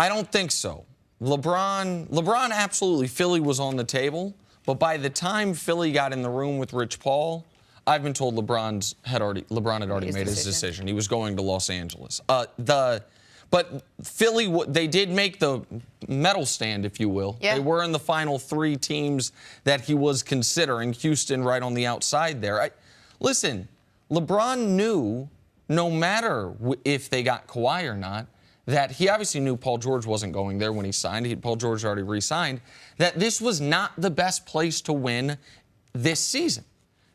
I don't think so. LeBron absolutely, Philly was on the table, but by the time Philly got in the room with Rich Paul, I've been told LeBron had already made his decision. He was going to Los Angeles. But Philly, they did make the medal stand, if you will. Yeah. They were in the final 3 teams that he was considering. Houston right on the outside there. Listen, LeBron knew, no matter if they got Kawhi or not, that he obviously knew Paul George wasn't going there when he signed. Paul George already re-signed. That this was not the best place to win this season.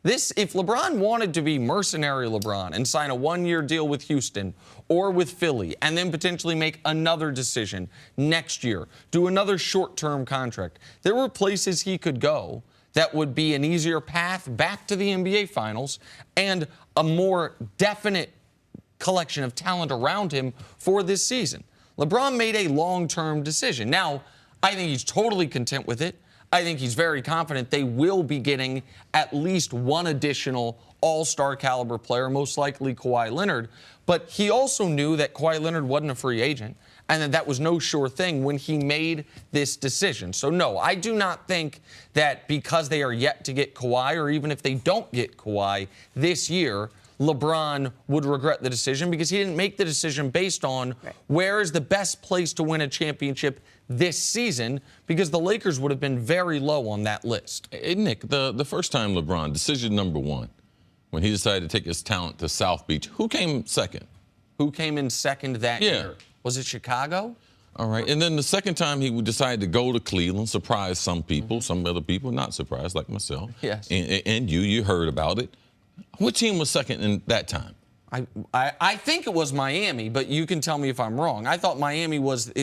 If LeBron wanted to be mercenary LeBron and sign a 1-year deal with Houston or with Philly and then potentially make another decision next year, do another short-term contract, there were places he could go that would be an easier path back to the NBA Finals and a more definite collection of talent around him for this season. LeBron made a long-term decision. Now, I think he's totally content with it. I think he's very confident they will be getting at least one additional all-star caliber player, most likely Kawhi Leonard. But he also knew that Kawhi Leonard wasn't a free agent and that was no sure thing when he made this decision. So, no, I do not think that because they are yet to get Kawhi, or even if they don't get Kawhi this year, LeBron would regret the decision, because he didn't make the decision based on where is the best place to win a championship this season, because the Lakers would have been very low on that list. Hey, Nick, the first time LeBron, decision number 1, when he decided to take his talent to South Beach, who came second? Who came in second that year? Was it Chicago? All right. And then the second time he decided to go to Cleveland, surprise some people, some other people not surprised, like myself. Yes. And you heard about it. What team was second in that time? I think it was Miami, but you can tell me if I'm wrong. I thought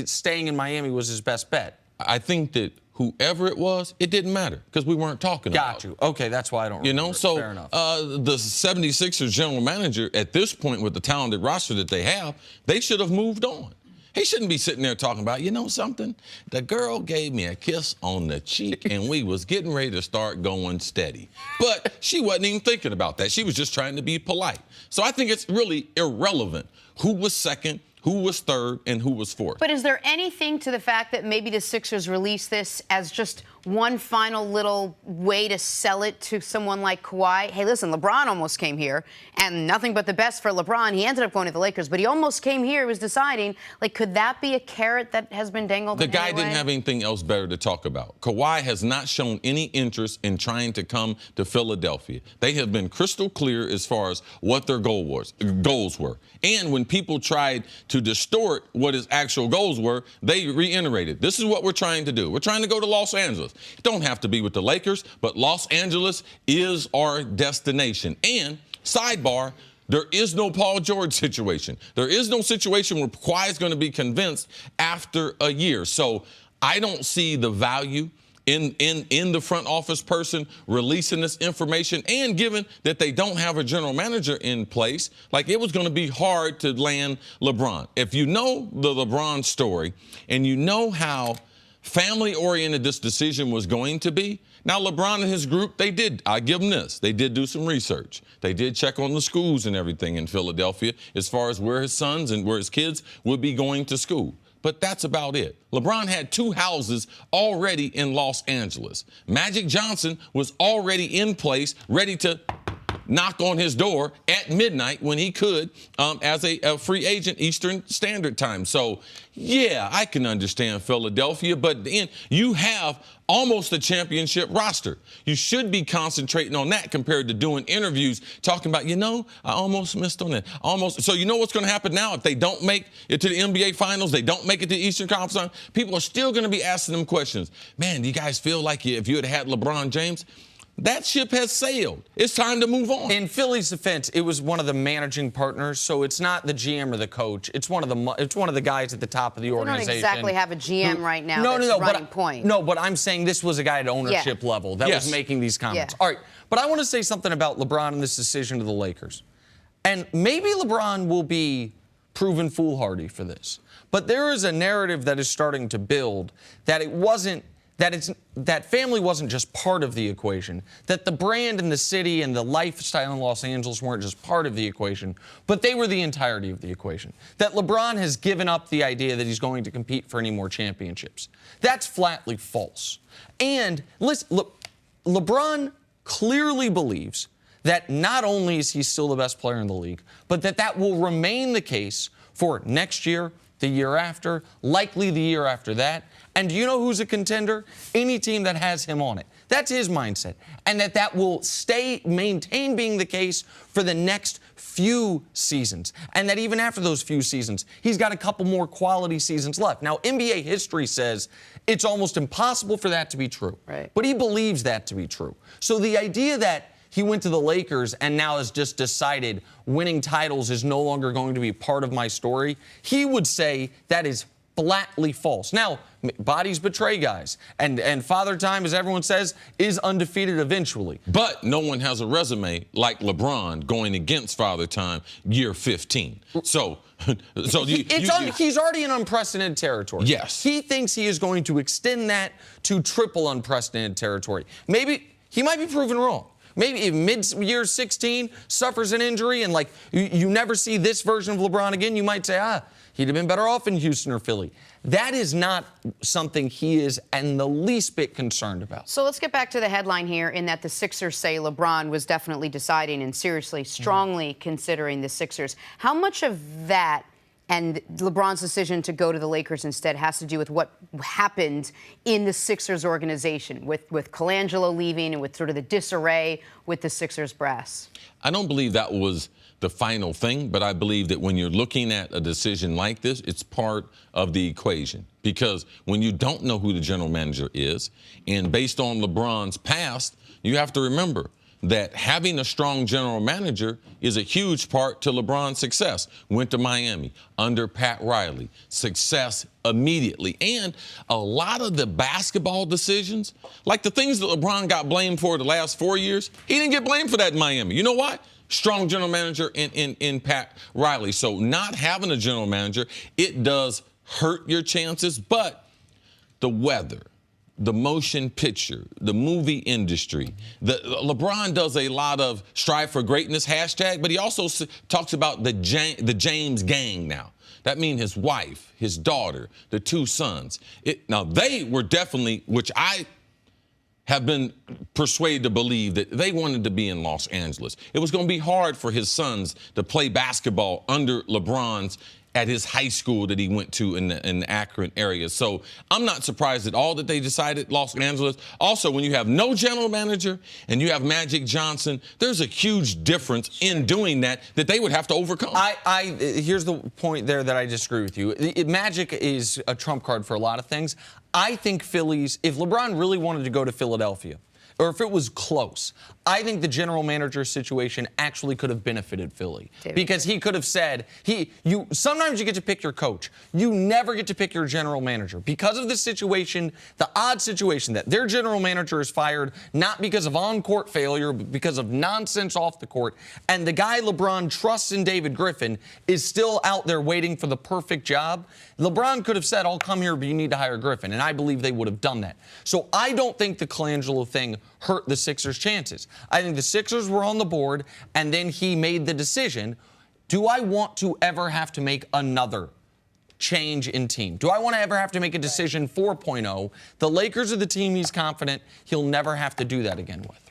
staying in Miami was his best bet. I think that whoever it was, it didn't matter because we weren't talking about it. Got you. Okay, that's why I don't remember. You know, so fair enough. The 76ers general manager at this point, with the talented roster that they have, they should have moved on. He shouldn't be sitting there talking about, you know something? The girl gave me a kiss on the cheek, and we was getting ready to start going steady. But she wasn't even thinking about that. She was just trying to be polite. So I think it's really irrelevant who was second, who was third, and who was fourth. But is there anything to the fact that maybe the Sixers released this as just one final little way to sell it to someone like Kawhi? Hey, listen, LeBron almost came here, and nothing but the best for LeBron. He ended up going to the Lakers, but he almost came here. He was deciding, like, could that be a carrot that has been dangled? The guy didn't have anything else better to talk about. Kawhi has not shown any interest in trying to come to Philadelphia. They have been crystal clear as far as what their goals were. And when people tried to distort what his actual goals were, they reiterated, this is what we're trying to do. We're trying to go to Los Angeles. It don't have to be with the Lakers, but Los Angeles is our destination. And sidebar, there is no Paul George situation. There is no situation where Kawhi is going to be convinced after a year. So I don't see the value in the front office person releasing this information, and given that they don't have a general manager in place, like, it was going to be hard to land LeBron. If you know the LeBron story and you know how family-oriented this decision was going to be, now LeBron and his group, I give them this, they did do some research. They did check on the schools and everything in Philadelphia as far as where his sons and where his kids would be going to school. But that's about it. LeBron had 2 houses already in Los Angeles. Magic Johnson was already in place, ready to knock on his door at midnight when he could, as a free agent Eastern Standard Time. So, yeah, I can understand Philadelphia, but you have almost a championship roster. You should be concentrating on that compared to doing interviews talking about, you know, I almost missed on that. Almost. So you know what's going to happen now? If they don't make it to the NBA Finals, they don't make it to the Eastern Conference, people are still going to be asking them questions. Man, do you guys feel like if you had had LeBron James? That ship has sailed. It's time to move on. In Philly's defense, it was one of the managing partners, so it's not the GM or the coach. It's one of the guys at the top of the organization. They don't exactly have a GM right now. Running point. No, but I'm saying this was a guy at ownership level that was making these comments. All right, but I want to say something about LeBron and this decision to the Lakers. And maybe LeBron will be proven foolhardy for this. But there is a narrative that is starting to build that that family wasn't just part of the equation, that the brand and the city and the lifestyle in Los Angeles weren't just part of the equation, but they were the entirety of the equation. That LeBron has given up the idea that he's going to compete for any more championships. That's flatly false. And listen, LeBron clearly believes that not only is he still the best player in the league, but that will remain the case for next year, the year after, likely the year after that. And do you know who's a contender? Any team that has him on it. That's his mindset. And that will maintain being the case for the next few seasons. And that even after those few seasons, he's got a couple more quality seasons left. Now, NBA history says it's almost impossible for that to be true. Right. But he believes that to be true. So the idea that he went to the Lakers and now has just decided winning titles is no longer going to be part of my story, he would say that is flatly false. Now, bodies betray guys, and Father Time, as everyone says, is undefeated eventually. But no one has a resume like LeBron going against Father Time year 15. He's already in unprecedented territory. Yes. He thinks he is going to extend that to triple unprecedented territory. Maybe he might be proven wrong. Maybe if mid-year 16 suffers an injury and you never see this version of LeBron again, you might say, he'd have been better off in Houston or Philly. That is not something he is in the least bit concerned about. So let's get back to the headline here in that the Sixers say LeBron was definitely deciding and seriously, strongly considering the Sixers. How much of that and LeBron's decision to go to the Lakers instead has to do with what happened in the Sixers organization with Colangelo leaving and with sort of the disarray with the Sixers brass? I don't believe that was the final thing, but I believe that when you're looking at a decision like this, it's part of the equation. Because when you don't know who the general manager is, and based on LeBron's past, you have to remember that having a strong general manager is a huge part to LeBron's success. Went to Miami under Pat Riley, success immediately. And a lot of the basketball decisions, like the things that LeBron got blamed for the last 4 years, he didn't get blamed for that in Miami. You know why? Strong general manager in Pat Riley. So not having a general manager, it does hurt your chances, but the weather, the motion picture, the movie industry. LeBron does a lot of strive for greatness hashtag, but he also talks about the James gang now. That means his wife, his daughter, the 2 sons. Now, they were definitely, which I have been persuaded to believe, that they wanted to be in Los Angeles. It was going to be hard for his sons to play basketball under LeBron's at his high school that he went to in the Akron area. So I'm not surprised at all that they decided Los Angeles. Also, when you have no general manager and you have Magic Johnson, there's a huge difference in doing that they would have to overcome. Here's the point there that I disagree with you. Magic is a trump card for a lot of things. I think if LeBron really wanted to go to Philadelphia, or if it was close, I think the general manager situation actually could have benefited Philly. Because he could have said, sometimes you get to pick your coach. You never get to pick your general manager. Because of the situation, the odd situation that their general manager is fired, not because of on-court failure, but because of nonsense off the court, and the guy LeBron trusts in David Griffin is still out there waiting for the perfect job. LeBron could have said, I'll come here, but you need to hire Griffin. And I believe they would have done that. So I don't think the Colangelo thing hurt the Sixers' chances. I think the Sixers were on the board, and then he made the decision, do I want to ever have to make another change in team? Do I want to ever have to make a decision 4.0? The Lakers are the team he's confident he'll never have to do that again with.